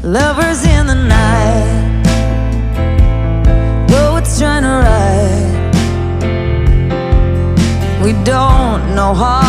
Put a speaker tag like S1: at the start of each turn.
S1: Lovers in the night, poets trying to write. We don't know how